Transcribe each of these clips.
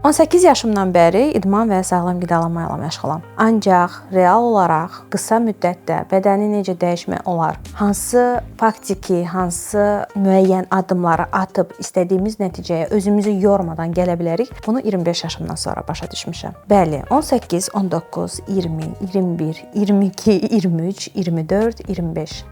18 yaşımdan bəri idman və sağlam qidalanma ilə məşğulam. Ancaq real olaraq qısa müddətdə bədəni necə dəyişmək olar? Hansı faktiki, hansı müəyyən addımları atıb istədiyimiz nəticəyə özümüzü yormadan gələ bilərik? Bunu 25 yaşımdan sonra başa düşmüşəm. Bəli, 18, 19, 20, 21, 22, 23, 24, 25.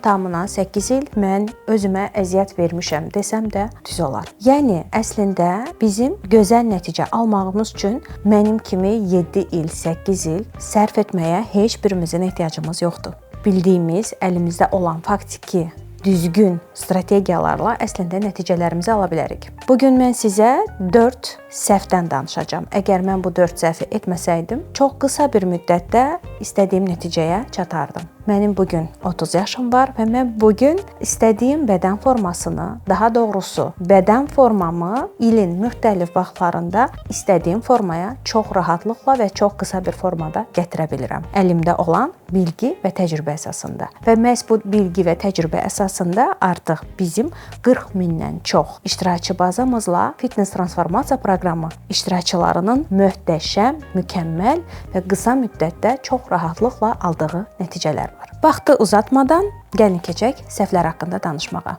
Tamına 8 il mən özümə əziyyət vermişəm desəm də düz olar. Yəni əslində bizim gözəl nəticə almağımız üçün mənim kimi 7 il, 8 il sərf etməyə heç birimizin ehtiyacımız yoxdur. Bildiyimiz, əlimizdə olan faktiki düzgün strategiyalarla əslində nəticələrimizi ala bilərik. Bugün mən sizə 4 səhvdən danışacağam. Əgər mən bu 4 səhvi etməsəydim, çox qısa bir müddətdə istədiyim nəticəyə çatardım. Mənim bugün 30 yaşım var və mən bugün istədiyim bədən formasını, daha doğrusu bədən formamı ilin müxtəlif vaxtlarında istədiyim formaya çox rahatlıqla və çox qısa bir formada gətirə bilirəm. Əlimdə olan bilgi və təcrübə əsasında. Və məhz bu bilgi və təcrübə əsasında artıq bizim 40 mindən çox iştirakçı bazamızla fitness transformasiya proqramı iştirakçılarının möhtəşəm, mükəmməl və qısa müddətdə çox rahatlıqla aldığı nəticələr var. Vaxtı uzatmadan gəlin keçək səhvlər haqqında danışmağa.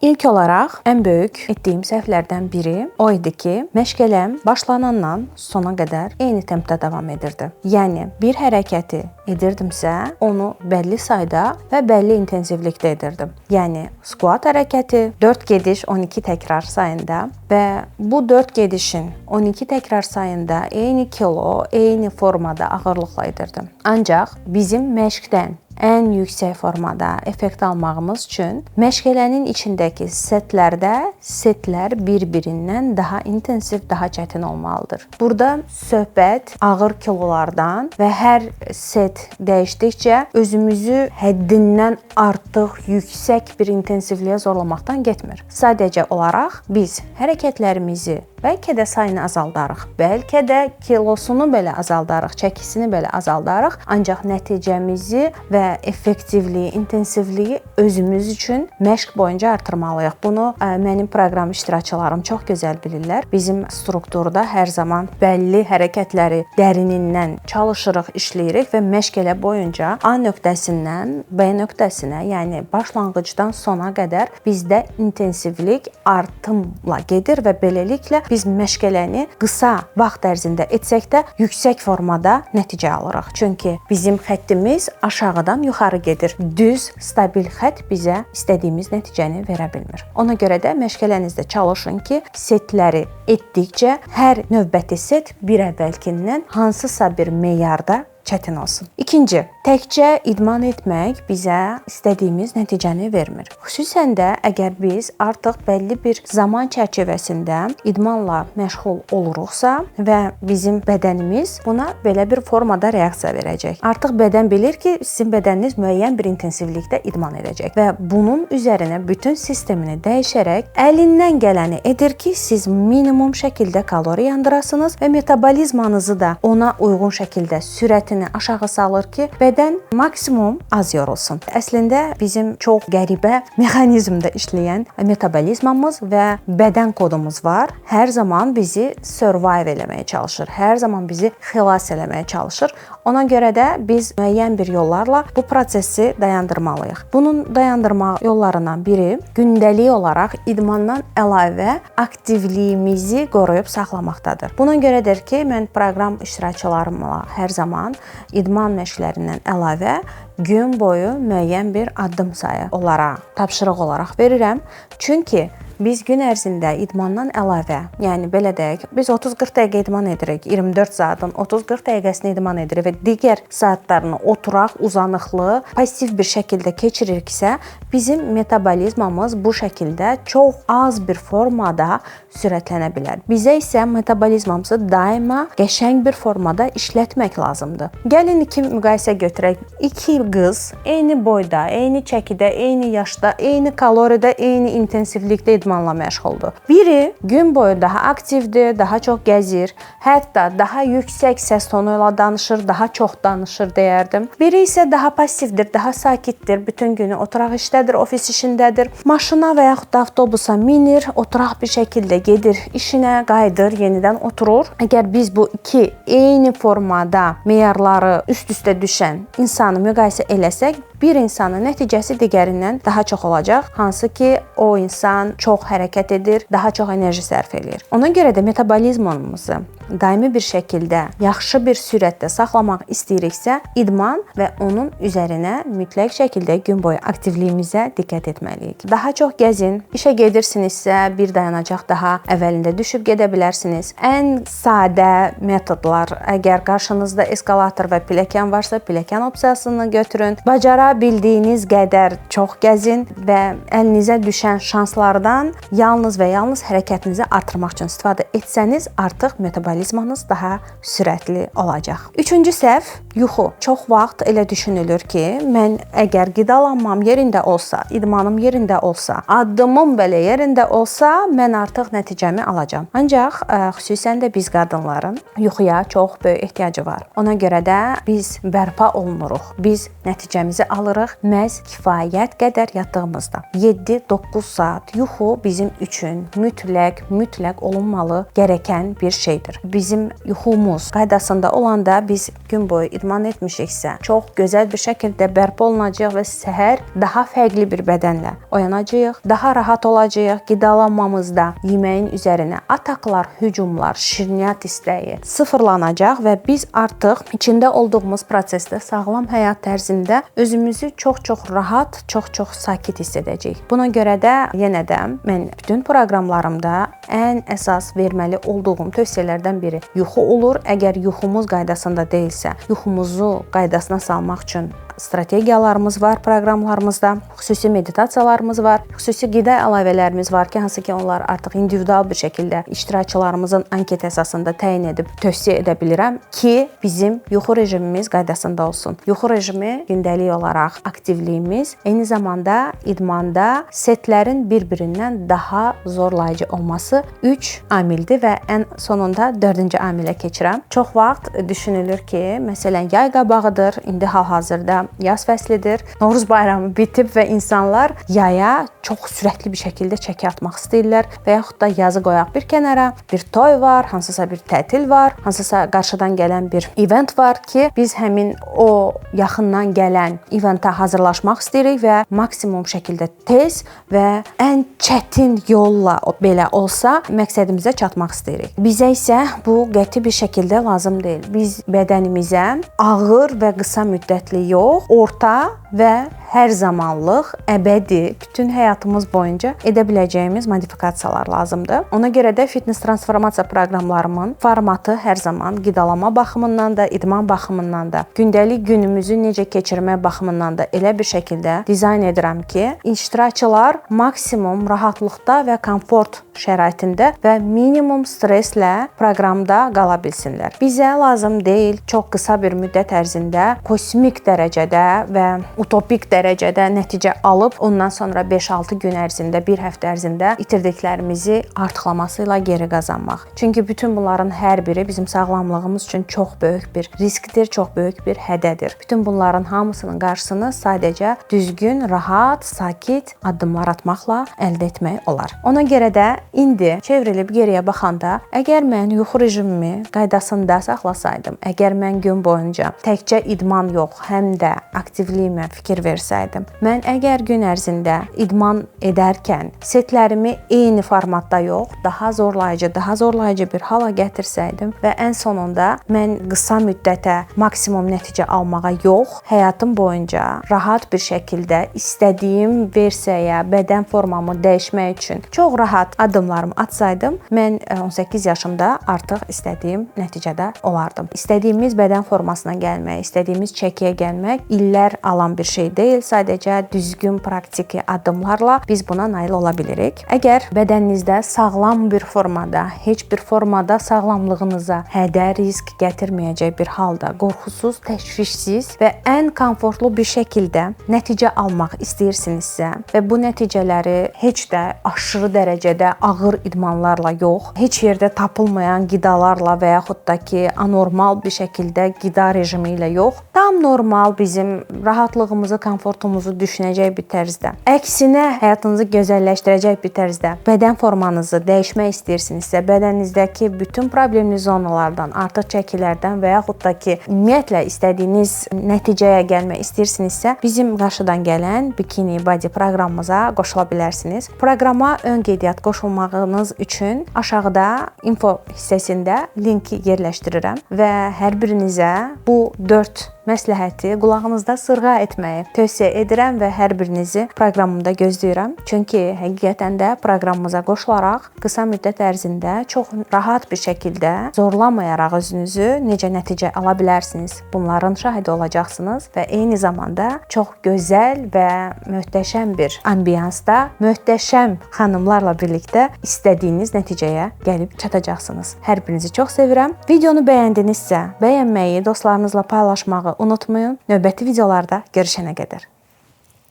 İlk olaraq ən böyük etdiyim səhvlərdən biri o idi ki, məşğələm başlanandan sona qədər eyni tempdə davam edirdi. Yəni bir hərəkəti edirdimsə, onu bəlli sayda və bəlli intensivlikdə edirdim. Yəni squat hərəkəti 4 gediş 12 təkrar sayında və bu 4 gedişin 12 təkrar sayında eyni kilo, eyni formada ağırlıqla edirdim. Ancaq bizim məşqdən ən yüksək formada effekt almağımız üçün məşğələnin içindəki setlər bir-birindən daha intensiv, daha çətin olmalıdır. Burada söhbət ağır kilolardan və hər set dəyişdikcə özümüzü həddindən artıq yüksək bir intensivliyə zorlamaqdan getmir. Sadəcə olaraq biz hərəkətlərimizi bəlkə də sayını azaldarıq, bəlkə də kilosunu belə azaldarıq, çəkisini belə azaldarıq, ancaq nəticəmizi və effektivliyi, intensivliyi özümüz üçün məşq boyunca artırmalıyıq. Bunu mənim proqram iştirakçılarım çox gözəl bilirlər. Bizim strukturda hər zaman bəlli hərəkətləri dərinindən çalışırıq, işləyirik və məşq elə boyunca A nöqtəsindən B nöqtəsinə, yəni başlanğıcdan sona qədər bizdə intensivlik artımla gedir və beləliklə biz məşğələni qısa vaxt ərzində etsək də yüksək formada nəticə alırıq. Çünki bizim xəttimiz aşağıdan yuxarı gedir. Düz, stabil xətt bizə istədiyimiz nəticəni verə bilmir. Ona görə də məşğələnizdə çalışın ki, setləri etdikcə hər növbəti set bir əvvəlkindən hansısa bir meyarda çətin olsun. İkinci, təkcə idman etmək bizə istədiyimiz nəticəni vermir. Xüsusən də əgər biz artıq bəlli bir zaman çərçivəsində idmanla məşğul oluruqsa və bizim bədənimiz buna belə bir formada reaksiya verəcək. Artıq bədən bilir ki, sizin bədəniniz müəyyən bir intensivlikdə idman edəcək və bunun üzərinə bütün sistemini dəyişərək əlindən gələni edir ki, siz minimum şəkildə kalori yandırasınız və metabolizmanızı da ona uyğun şəkildə sürətini aşağı salır ki, bədən maksimum az yorulsun. Əslində bizim çox qəribə mexanizmdə işləyən metabolizmamız və bədən kodumuz var. Hər zaman bizi survive eləməyə çalışır. Hər zaman bizi xilas eləməyə çalışır. Ona görə də biz müəyyən bir yollarla bu prosesi dayandırmalıyıq. Bunun dayandırma yollarından biri gündəlik olaraq idmandan əlavə aktivliyimizi qoruyub saxlamaqdadır. Buna görədir ki, mən proqram iştirakçılarımla hər zaman idman məşqlərindən əlavə gün boyu müəyyən bir addım sayı olaraq, tapşırıq olaraq verirəm. Çünki biz gün ərzində idmandan əlavə, yəni belə deyək, biz 30-40 dəqiqə idman edirik, 24 saatın 30-40 dəqiqəsini idman edirik və digər saatlarını oturaq, uzanıqlı, pasiv bir şəkildə keçiririksə, bizim metabolizmamız bu şəkildə çox az bir formada sürətlənə bilər. Bizə isə metabolizmamızı daima qəşəng bir formada işlətmək lazımdır. Gəlin iki müqayisə götürək. İki qız eyni boyda, eyni çəkidə, eyni yaşda, eyni kaloriyada, eyni intensivlikdə idmanla məşğuldur. Biri gün boyu daha aktivdir, daha çox gəzir, hətta daha yüksək səs tonu ilə danışır, daha çox danışır deyərdim. Biri isə daha passivdir, daha sakitdir, bütün günü oturaq işdədir, ofis işindədir. Maşına və yaxud da avtobusa minir, oturaq bir şəkildə gedir işinə, qayıdır, yenidən oturur. Əgər biz bu iki eyni formada meyarları üst-üstə düşən insanı müqayisə eləsək, bir insanın nəticəsi digərindən daha çox olacaq, hansı ki o insan çox hərəkət edir, daha çox enerji sərf edir. Ona görə də metabolizmamızı daimi bir şəkildə, yaxşı bir sürətdə saxlamaq istəyiriksə, idman və onun üzərinə mütləq şəkildə gün boyu aktivliyimizə diqqət etməliyik. Daha çox gəzin, işə gedirsinizsə, bir dayanacaq daha əvvəlində düşüb gedə bilərsiniz. Ən sadə metodlar, əgər qarşınızda eskalator və pilləkən varsa, pilləkən opsiyasını götürün. Bacara bildiyiniz qədər çox gəzin və əlinizə düşən şanslardan yalnız və yalnız hərəkətinizi artırmaq üçün istifadə etsəniz, artıq metabolizmanız daha sürətli olacaq. Üçüncü səhv yuxu. Çox vaxt elə düşünülür ki, mən əgər qidalanmam yerində olsa, idmanım yerində olsa, addımım belə yerində olsa, mən artıq nəticəmi alacağam. Ancaq xüsusən də biz qadınların yuxuya çox böyük ehtiyacı var. Ona görə də biz bərpa olunuruq. Biz nəticəmizi alırıq məhz kifayət qədər yatdığımızda. 7-9 saat yuxu bizim üçün mütləq olunmalı gərəkən bir şeydir. Bizim yuxumuz qaydasında olanda biz gün boyu idman etmişiksə, çox gözəl bir şəkildə bərpa olunacaq və səhər daha fərqli bir bədənlə oyanacağıq, daha rahat olacağıq. Qidalanmamızda yeməyin üzərinə ataklar, hücumlar, şirniyyat istəyi sıfırlanacaq və biz artıq içində olduğumuz prosesdə sağlam həyat tərzində özümüzü çox rahat, çox sakit hiss edəcəyik. Buna görə də yenə də mən bütün proqramlarımda ən əsas verməli olduğum tövsiyələrdən biri yuxu olur. Əgər yuxumuz qaydasında deyilsə, yuxumuzu qaydasına salmaq üçün strategiyalarımız var proqramlarımızda, xüsusi meditasiyalarımız var, xüsusi qida əlavələrimiz var ki, hansı ki onlar artıq individual bir şəkildə iştirakçılarımızın anket əsasında təyin edib tövsiyə edə bilirəm ki, bizim yuxu rejimimiz qaydasında olsun. Yuxu rejimi gündəlik olaraq aktivliyimiz, eyni zamanda idmanda setlərin bir-birindən daha zorlayıcı olması 3 amildir və ən sonunda 4-cü amilə keçirəm. Çox vaxt düşünülür ki, məsələn, yay qabağıdır, indi hal-hazırda yaz fəslidir. Novruz bayramı bitib və insanlar yaya çox sürətli bir şəkildə çəki atmaq istəyirlər və yaxud da yazı qoyaq bir kənara, bir toy var, hansısa bir tətil var, hansısa qarşıdan gələn bir event var ki, biz həmin o yaxından gələn eventə hazırlaşmaq istəyirik və maksimum şəkildə tez və ən çətin yolla belə olsa məqsədimizə çatmaq istəyirik. Bizə isə bu qəti bir şəkildə lazım deyil. Biz bədənimizə ağır və qısa müddətli yox, orta və hər zamanlıq, əbədi, bütün həyatımız boyunca edə biləcəyimiz modifikasiyalar lazımdır. Ona görə də fitness transformasiya proqramlarımın formatı hər zaman qidalama baxımından da, idman baxımından da, gündəlik günümüzü necə keçirmək baxımından da elə bir şəkildə dizayn edirəm ki, iştirakçılar maksimum rahatlıqda və komfort şəraitində və minimum stresslə proqramda qala bilsinlər. Bizə lazım deyil çox qısa bir müddət ərzində kosmik dərəcədə və utopik dərəcədə nəticə alıb ondan sonra 5-6 gün ərzində, bir həftə ərzində itirdiklərimizi artıqlaması ilə geri qazanmaq. Çünki bütün bunların hər biri bizim sağlamlığımız üçün çox böyük bir riskdir, çox böyük bir hədədir. Bütün bunların hamısının qarşısını sadəcə düzgün, rahat, sakit addımlar atmaqla əldə etmək olar. Ona görə də indi çevrilib geriyə baxanda, əgər mən yuxu rejimimi qaydasında saxlasaydım, əgər mən gün boyunca təkcə idman yox, həm də aktivliyimə fikir versəydim, mən əgər gün ərzində idman edərkən setlərimi eyni formatda yox, daha zorlayıcı bir hala gətirsəydim və ən sonunda mən qısa müddətə maksimum nəticə almağa yox, həyatım boyunca rahat bir şəkildə istədiyim versiyaya, bədən formamı dəyişmək üçün çox rahat addımlarımı atsaydım, mən 18 yaşımda artıq istədiyim nəticədə olardım. İstədiyimiz bədən formasına gəlmək, istədiyimiz çəkiyə gəlmək illər alan bir bir şey deyil, sadəcə düzgün praktiki addımlarla biz buna nail ola bilirik. Əgər bədəninizdə sağlam bir formada, heç bir formada sağlamlığınıza hədər, risk gətirməyəcək bir halda qorxusuz, təşvişsiz və ən komfortlu bir şəkildə nəticə almaq istəyirsinizsə və bu nəticələri heç də aşırı dərəcədə ağır idmanlarla yox, heç yerdə tapılmayan qidalarla və yaxud da ki, anormal bir şəkildə qida rejimi ilə yox, tam normal bizim rahatlığımızı, komfortumuzu düşünəcək bir tərzdə, əksinə həyatınızı gözəlləşdirəcək bir tərzdə bədən formanızı dəyişmək istəyirsinizsə, bədəninizdəki bütün problemli zonalardan, artıq çəkilərdən və yaxud da ki, ümumiyyətlə istədiyiniz nəticəyə gəlmək istəyirsinizsə, bizim qarşıdan gələn Bikini Body proqramımıza qoşula bilərsiniz. Proqrama ön qeydiyyat qoşulmağınız üçün aşağıda info hissəsində linki yerləşdirirəm və hər birinizə bu 4 məsləhəti qulağınızda sırğa etməyi tövsiyə edirəm və hər birinizi proqramımda gözləyirəm. Çünki həqiqətən də proqramımıza qoşularaq qısa müddət ərzində çox rahat bir şəkildə zorlamayaraq özünüzü necə nəticə ala bilərsiniz. Bunların şahidi olacaqsınız və eyni zamanda çox gözəl və möhtəşəm bir ambiyansda, möhtəşəm xanımlarla birlikdə istədiyiniz nəticəyə gəlib çatacaqsınız. Hər birinizi çox sevirəm. Videonu bəyəndinizsə, bəyənməyi, dostlarınızla paylaşmağı unutmayın. Növbəti videolarda görüşənə qədər.